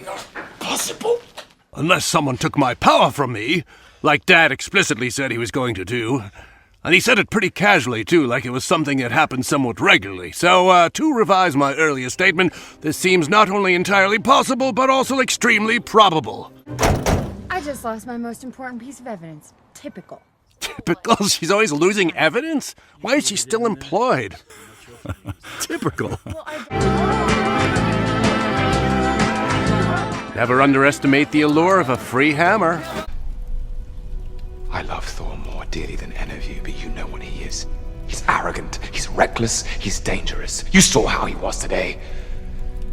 not possible. Unless someone took my power from me, like Dad explicitly said he was going to do. And he said it pretty casually, too, like it was something that happened somewhat regularly. So, to revise my earlier statement, this seems not only entirely possible, but also extremely probable. I just lost my most important piece of evidence. Typical. Typical? She's always losing evidence? Why is she still employed? Typical. Never underestimate the allure of a free hammer. I love Thor more dearly than any of you, but you know what he is. He's arrogant, he's reckless, he's dangerous. You saw how he was today.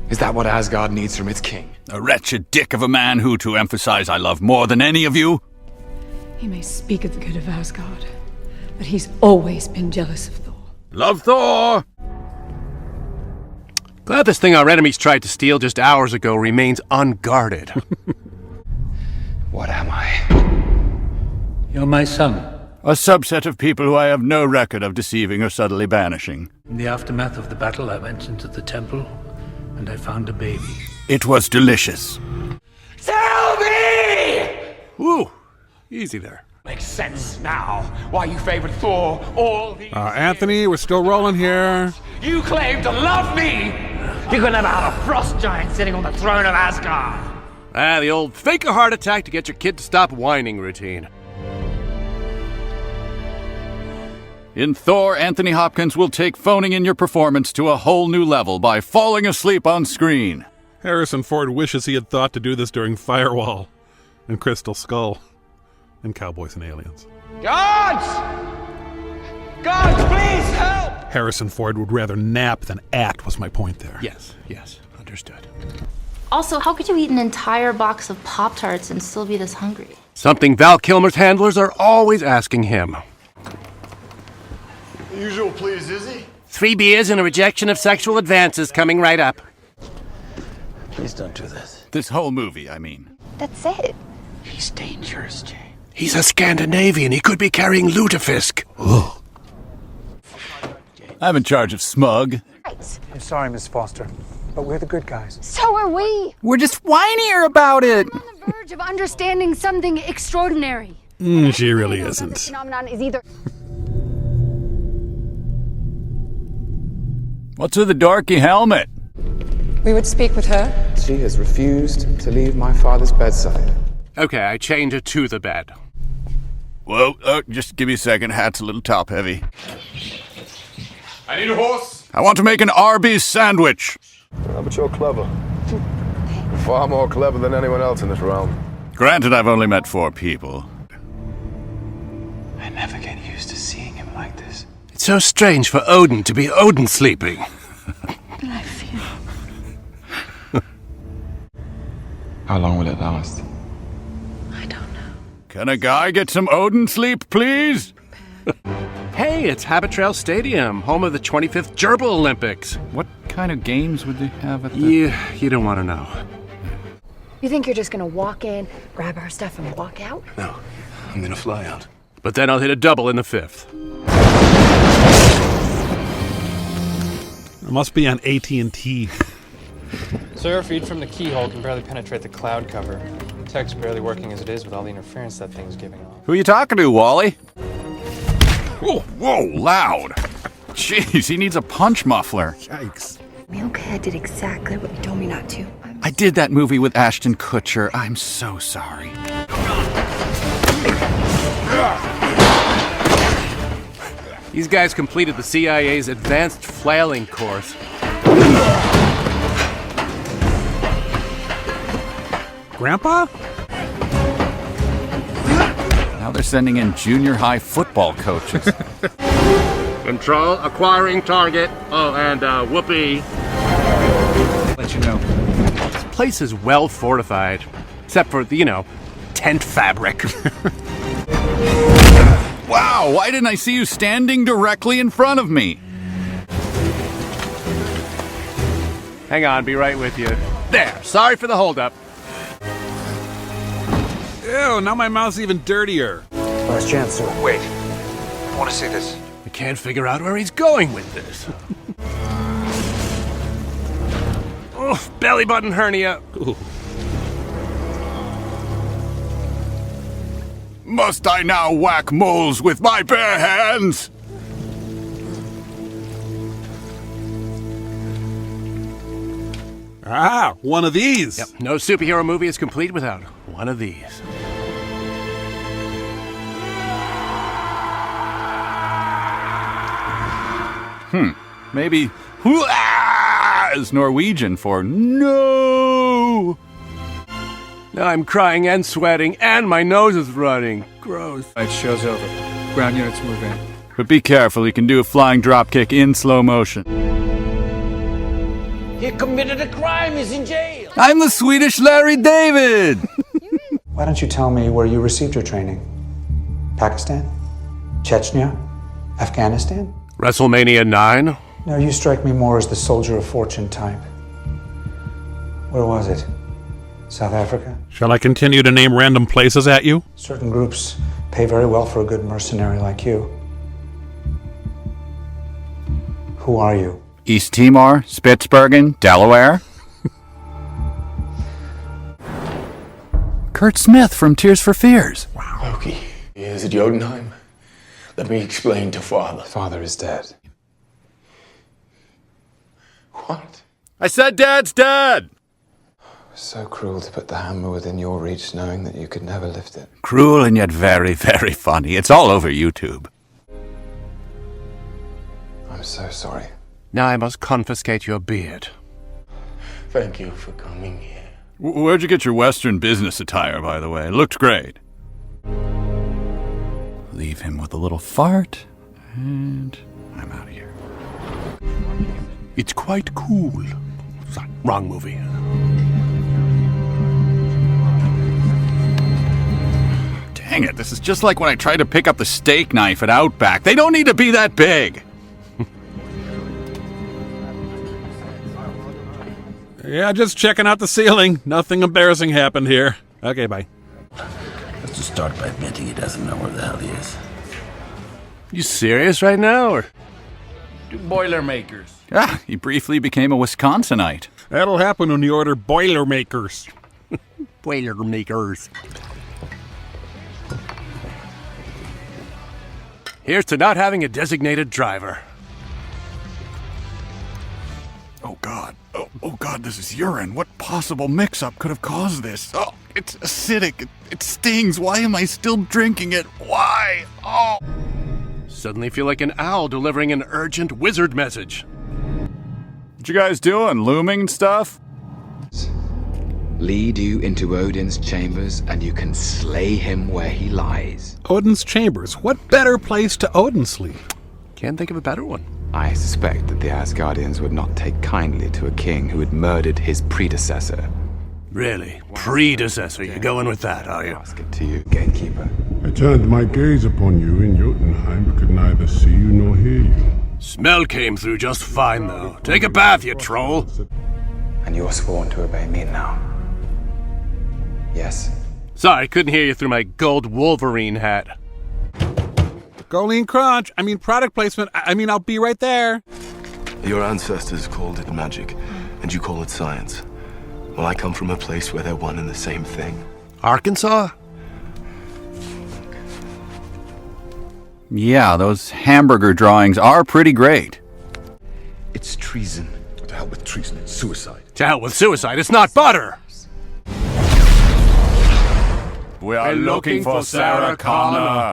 Is that what Asgard needs from its king? A wretched dick of a man who, to emphasize, I love more than any of you. He may speak of the good of Asgard, but he's always been jealous of Thor. Love Thor! Glad this thing our enemies tried to steal just hours ago remains unguarded. What am I? You're my son. A subset of people who I have no record of deceiving or subtly banishing. In the aftermath of the battle, I went into the temple, and I found a baby. It was delicious. Tell me! Woo! Easy there. Makes sense now why you favored Thor all these Anthony, we're still rolling here. You claim to love me! You could never have a frost giant sitting on the throne of Asgard! Ah, the old fake a heart attack to get your kid to stop whining routine. In Thor, Anthony Hopkins will take phoning in your performance to a whole new level by falling asleep on screen. Harrison Ford wishes he had thought to do this during Firewall and Crystal Skull and Cowboys and Aliens. Gods! Gods, please help! Harrison Ford would rather nap than act, was my point there. Yes, understood. Also, how could you eat an entire box of Pop-Tarts and still be this hungry? Something Val Kilmer's handlers are always asking him. Usual, please, Izzy. 3 beers and a rejection of sexual advances coming right up. Please don't do this. This whole movie, I mean. That's it. He's dangerous, Jay. He's a Scandinavian. He could be carrying lutefisk. Ugh. I'm in charge of smug. Right. I'm sorry, Miss Foster, but we're the good guys. So are we. We're just whinier about it. I'm on the verge of understanding something extraordinary. She really isn't. This phenomenon is either... What's with the dorky helmet? We would speak with her. She has refused to leave my father's bedside. Okay, I change it to the bed. Whoa, just give me a second. Hat's a little top-heavy. I need a horse. I want to make an Arby's sandwich. But you're clever. Far more clever than anyone else in this realm. Granted, I've only met 4 people. I never get used to seeing him like this. It's so strange for Odin to be Odin sleeping. But I feel... How long will it last? I don't know. Can a guy get some Odin sleep, please? Hey, it's Habit Trail Stadium, home of the 25th Gerbil Olympics. What kind of games would they have at the... You don't want to know. You think you're just gonna walk in, grab our stuff, and walk out? No, I'm gonna fly out. But then I'll hit a double in the 5th. It must be on AT&T. Sir, feed from the keyhole can barely penetrate the cloud cover. Tech's barely working as it is with all the interference that thing's giving off. Who are you talking to, Wally? Oh, whoa, loud. Jeez, he needs a punch muffler. Yikes. Okay, I did exactly what you told me not to. I did that movie with Ashton Kutcher. I'm so sorry. These guys completed the CIA's advanced flailing course. Grandpa? Now they're sending in junior high football coaches. Control, acquiring target. Oh, and whoopee. Let you know. This place is well fortified. Except for the, tent fabric. Wow, why didn't I see you standing directly in front of me? Hang on, be right with you. There, sorry for the holdup. Ew, now my mouth's even dirtier. Last chance, sir. Wait. I want to see this. I can't figure out where he's going with this. Oh, belly button hernia. Ooh. Must I now whack moles with my bare hands? Ah, one of these. Yep, no superhero movie is complete without one of these. Maybe is Norwegian for no. Now I'm crying and sweating and my nose is running. Gross. Right, show's over. Ground units move in. But be careful, you can do a flying dropkick in slow motion. He committed a crime, he's in jail. I'm the Swedish Larry David! Why don't you tell me where you received your training? Pakistan? Chechnya? Afghanistan? WrestleMania 9? No, you strike me more as the soldier of fortune type. Where was it? South Africa? Shall I continue to name random places at you? Certain groups pay very well for a good mercenary like you. Who are you? East Timor, Spitsbergen, Delaware. Kurt Smith from Tears for Fears. Loki, he is at Jotunheim. Let me explain to Father. Father is dead. What? I said Dad's dead! So cruel to put the hammer within your reach, knowing that you could never lift it. Cruel and yet very, very funny. It's all over YouTube. I'm so sorry. Now I must confiscate your beard. Thank you for coming here. Where'd you get your Western business attire, by the way? It looked great. Leave him with a little fart, and I'm out of here. It's quite cool. Sorry, wrong movie. Dang it, this is just like when I tried to pick up the steak knife at Outback. They don't need to be that big. Yeah, just checking out the ceiling. Nothing embarrassing happened here. Okay, bye. Let's just start by admitting he doesn't know where the hell he is. You serious right now, or? Two Boilermakers. Ah, he briefly became a Wisconsinite. That'll happen when you order Boilermakers. Boilermakers. Here's to not having a designated driver. Oh, God. Oh, God, this is urine. What possible mix-up could have caused this? Oh, it's acidic. It stings. Why am I still drinking it? Why? Oh. Suddenly feel like an owl delivering an urgent wizard message. What you guys doing? Looming and stuff? Lead you into Odin's chambers, and you can slay him where he lies. Odin's chambers. What better place to Odin sleep? Can't think of a better one. I suspect that the Asgardians would not take kindly to a king who had murdered his predecessor. Really? Predecessor? You're going with that, are you? Ask it to you, gatekeeper. I turned my gaze upon you in Jotunheim, but could neither see you nor hear you. Smell came through just fine, though. Take a bath, you troll. And you are sworn to obey me now. Yes? Sorry, couldn't hear you through my gold Wolverine hat. Goalie Crunch. Product placement. I'll be right there. Your ancestors called it magic, and you call it science. Well, I come from a place where they're one and the same thing. Arkansas? Yeah, those hamburger drawings are pretty great. It's treason. To hell with treason, it's suicide. To hell with suicide, it's not butter! We are looking for Sarah Connor.